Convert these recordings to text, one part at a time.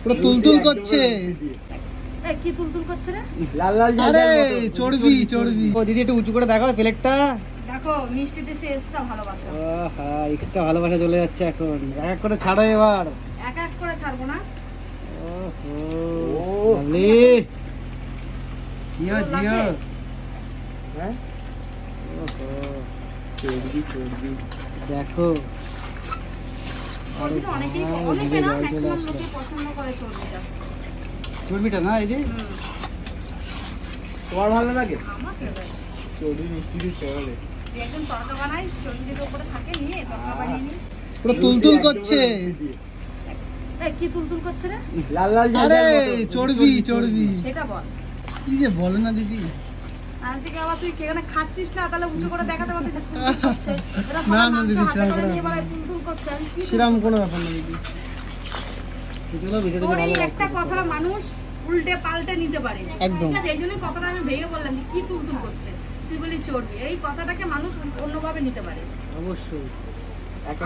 পুরো তুলতুল করছে। কি তুলতুল করছে রে? লাল লাল আরে চর্বি চর্বি। ও দিদি একটু উঁচু করে দেখাও প্লেটটা। দেখো মিষ্টিতে সে এক্সট্রা ভালোবাসা। আহা এক্সট্রা ভালোবাসা চলে যাচ্ছে এখন। এক এক করে ছাড়ো এবার। এক এক করে ছাড়বো না। ওহো লালি জিও জিও। হ্যাঁ ওহো চর্বি চর্বি দেখো। চর্বিটা অনেকেই অনেকে না ম্যাক্সিমাম লোকে পছন্দ করে চর্বিটা। চর্বিটা না এই যে তোমার ভালো লাগে? আমার ফেভারিট। চর্বি মিষ্টি দিয়ে চলে। একজন তরকা বানাই চর্বির উপরে থাকে নিয়ে তরকা বানিয়ে নিয়ে পুরো তুলতুল করছে। কি তুলতুল করছে রে? লাল লাল আরে চর্বি চর্বি। সেটা বল। কি যে বলে না দিদি। আজকে আবার তুই কেন খাচ্ছিস না তাহলে উঁচু করে দেখাতে পারতিস যে তুলতুল করছে। না না দিদি সেরকম করে নিয়ে বলে তুলতুল করছে। সেরকম কোনো ব্যাপার না দিদি। কিছুগুলো ভিডিওতে ভালো তোর লাগে। একটা কথা মানুষ উল্টে পাল্টে নিতে পারে। একদম। ঠিক আছে এই জন্যই কথাটা আমি ভেঙে বললাম যে কি তুলতুল করছে। তুই বলি চর্বি। এই কথাটাকে মানুষ অন্যভাবে নিতে পারে। অবশ্যই।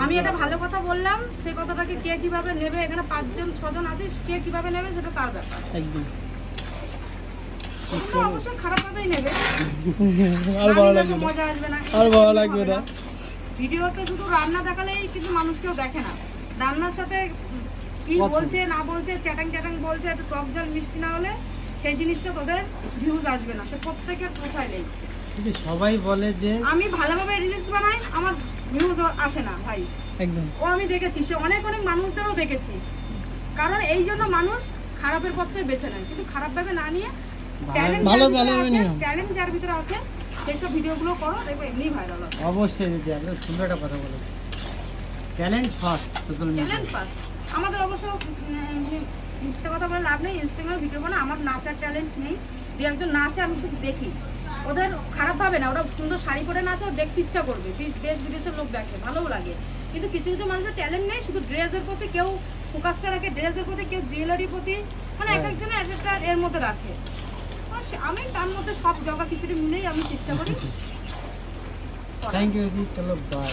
আমি একটা ভালো কথা বললাম সেই কথাটাকে কে কিভাবে নেবে এখানে 5 জন 6 জন আছে কে কিভাবে নেবে সেটা তার ব্যাপার। একদম। অবশ্যই খারাপ ভাবেই নেবে। আর ভালো লাগবে না। মজা আসবে না। আর ভালো লাগবে না। ভিডিওতে শুধু রান্না দেখালেই কিছু মানুষ কেউ দেখে না। রান্নার সাথে কি বলছে না বলছে চ্যাটাং চ্যাটাং বলছে একটু টক ঝাল মিষ্টি না হলে সেই জিনিসটা তোদের ভিউজ আসবে না। সে প্রত্যেকের প্রোফাইলেই সবাই বলে যে আমি ভালোভাবে রিলস বানাই আমার ভিউজ আসে না ভাই। একদম। ও আমি দেখেছি সে অনেক অনেক মানুষদেরও দেখেছি। কারণ এই জন্য মানুষ খারাপের পথটাই বেছে নেয় কিন্তু খারাপ ভাবে না নিয়ে ট্যালেন্ট যার ভিতরে আছে সেইসব ভিডিওগুলো করো দেখবে এমনি ভাইরাল হবে। অবশ্যই দিদি একদম সুন্দর একটা কথা বলেছে। Talent first social media. Talent first. আমাদের অবশ্য মিথ্যে কথা বলে লাভ নেই। ইনস্টাগ্রামে ভিডিও বানা আমার নাচার ট্যালেন্ট নেই। যে একজন নাচে আমি শুধু দেখি ওদের খারাপ ভাবে না। ওরা সুন্দর শাড়ি পরে নাচে দেখতে ইচ্ছা করবে। দেশ বিদেশের লোক দেখে ভালোও লাগে। কিন্তু কিছু কিছু মানুষের ট্যালেন্ট নেই শুধু ড্রেসের প্রতি কেউ ফোকাসটা রাখে ড্রেসের প্রতি কেউ জুয়েলারির প্রতি মানে এক একজনের এক একটা এর মধ্যে রাখে। আমি তার মধ্যে সব জগা কিছুটা মিলেই আমি চেষ্টা করি। থ্যাংক ইউ দিদি চলো বাই।